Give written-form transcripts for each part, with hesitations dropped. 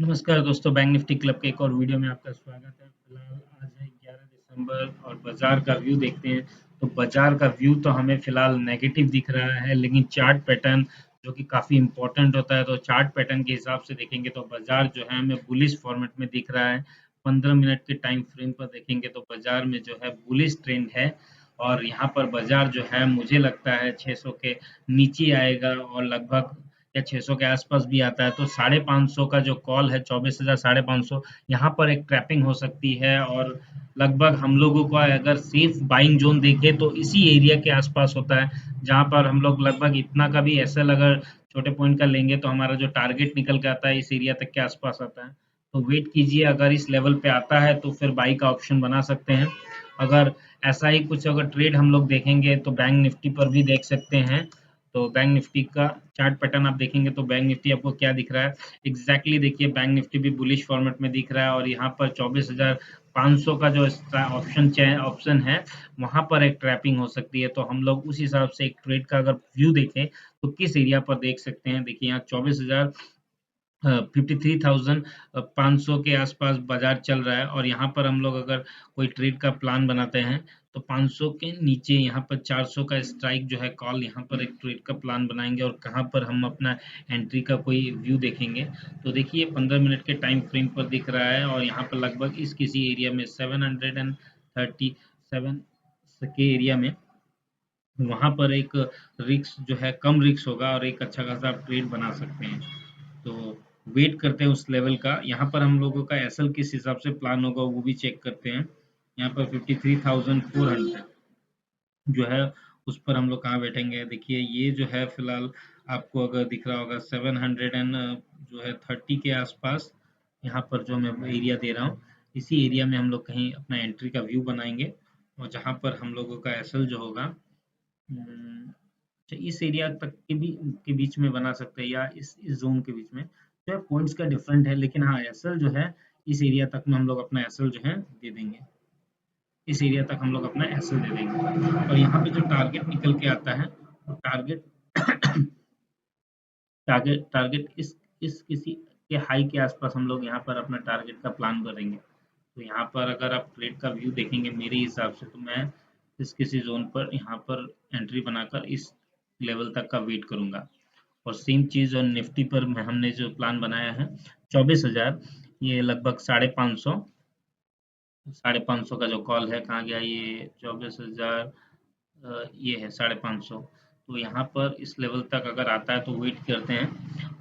नमस्कार दोस्तों, bank Nifty club के एक और वीडियो में आपका स्वागत है। फिलहाल आज है 11 दिसंबर और बाजार का व्यू देखते हैं। तो बाजार का व्यू तो हमें फिलहाल नेगेटिव दिख रहा है, लेकिन चार्ट पैटर्न जो कि काफ़ी इंपॉर्टेंट होता है, तो चार्ट पैटर्न के हिसाब से देखेंगे तो बाजार जो है हमें बुलिश फॉर्मेट में दिख रहा है। 15 मिनट के टाइम फ्रेम पर देखेंगे तो बाजार में जो है बुलिश ट्रेंड है और यहाँ पर बाजार जो है मुझे लगता है 600 के नीचे आएगा और लगभग या 600 के आसपास भी आता है। तो 550 का जो कॉल है 24,000 550, यहाँ पर एक ट्रैपिंग हो सकती है और लगभग हम लोगों को अगर सेफ बाइंग जोन देखे तो इसी एरिया के आसपास होता है, जहाँ पर हम लोग लगभग इतना का भी एसएल अगर छोटे पॉइंट का लेंगे तो हमारा जो टारगेट निकल के आता है इस एरिया तक के आसपास आता है। तो वेट कीजिए, अगर इस लेवल पे आता है तो फिर बाई का ऑप्शन बना सकते हैं। अगर ऐसा ही कुछ अगर ट्रेड हम लोग देखेंगे तो बैंक निफ्टी पर भी देख सकते हैं। तो बैंक निफ्टी का चार्ट पैटर्न आप देखेंगे तो बैंक निफ्टी आपको क्या दिख रहा है एग्जैक्टली देखिए, बैंक निफ्टी भी बुलिश फॉर्मेट में दिख रहा है और यहाँ पर 24,500 का जो ऑप्शन है वहां पर एक ट्रैपिंग हो सकती है। तो हम लोग उस हिसाब से एक ट्रेड का अगर व्यू देखें तो किस एरिया पर देख सकते हैं। देखिए यहाँ 53,500 के आसपास बाजार चल रहा है और यहाँ पर हम लोग अगर कोई ट्रेड का प्लान बनाते हैं तो 500 के नीचे यहाँ पर 400 का स्ट्राइक जो है कॉल, यहाँ पर एक ट्रेड का प्लान बनाएंगे और कहाँ पर हम अपना एंट्री का कोई व्यू देखेंगे। तो देखिए 15 मिनट के टाइम फ्रेम पर दिख रहा है और यहाँ पर लगभग इस किसी एरिया में 737 के एरिया में वहां पर एक रिक्स जो है कम रिक्स होगा और एक अच्छा खासा आप ट्रेड बना सकते हैं। तो वेट करते हैं उस लेवल का। यहाँ पर हम लोगों का एसएल किस हिसाब से प्लान होगा वो भी चेक करते हैं। यहाँ पर 53,400 जो है उस पर हम लोग कहाँ बैठेंगे। देखिए ये जो है फिलहाल आपको अगर दिख रहा होगा 700 एंड जो है 30 के आसपास, यहाँ पर जो मैं एरिया दे रहा हूँ इसी एरिया में हम लोग कहीं अपना एंट्री का व्यू बनाएंगे और जहाँ पर हम लोगों का एसएल जो होगा अच्छा इस एरिया तक के बीच में बना सकते हैं या इस जोन के बीच में जो है पॉइंट्स का डिफरेंट है, लेकिन हाँ एसएल जो है इस एरिया तक में हम लोग अपना एसएल जो है दे देंगे। इस एरिया तक हम लोग अपना एसएल दे देंगे और यहाँ पे जो टारगेट निकल के आता है वो टारगेट टारगेट टारगेट इस किसी के हाई के आसपास हम लोग यहाँ पर अपना टारगेट का प्लान करेंगे। तो यहाँ पर अगर आप ट्रेड का व्यू देखेंगे मेरे हिसाब से तो मैं इस किसी जोन पर यहाँ पर एंट्री बनाकर इस लेवल तक का वेट करूंगा। और सेम चीज और निफ्टी पर हमने जो प्लान बनाया है 24,000, ये लगभग 550 का जो कॉल है कहाँ गया ये 24,000, ये है 550। तो यहाँ पर इस लेवल तक अगर आता है तो वेट करते हैं,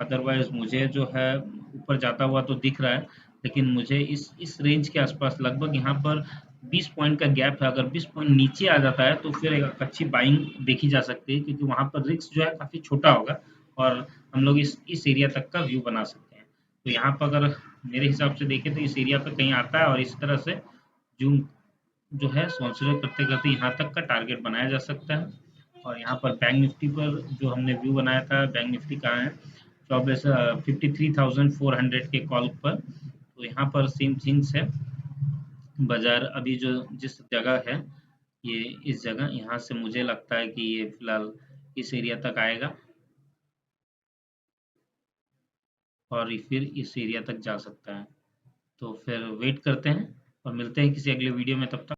अदरवाइज मुझे जो है ऊपर जाता हुआ तो दिख रहा है, लेकिन मुझे इस रेंज के आसपास लगभग यहाँ पर 20 पॉइंट का गैप है। अगर 20 पॉइंट नीचे आ जाता है तो फिर एक अच्छी बाइंग देखी जा सकती है, क्योंकि वहाँ पर रिस्क जो है काफ़ी छोटा होगा और हम लोग इस एरिया तक का व्यू बना सकते हैं। तो यहाँ पर अगर मेरे हिसाब से देखें तो इस एरिया पे कहीं आता है और इस तरह से जूम जो है कंसीडर करते करते यहाँ तक का टारगेट बनाया जा सकता है। और यहाँ पर बैंक निफ्टी पर जो हमने व्यू बनाया था, बैंक निफ्टी कहाँ है 53,400 के कॉल पर। तो यहाँ पर सेम थिंग्स है, बाजार अभी जो जिस जगह है ये इस जगह यहाँ से मुझे लगता है कि ये फिलहाल इस एरिया तक आएगा और फिर इस एरिया तक जा सकता है। तो फिर वेट करते हैं और मिलते हैं किसी अगले वीडियो में, तब तक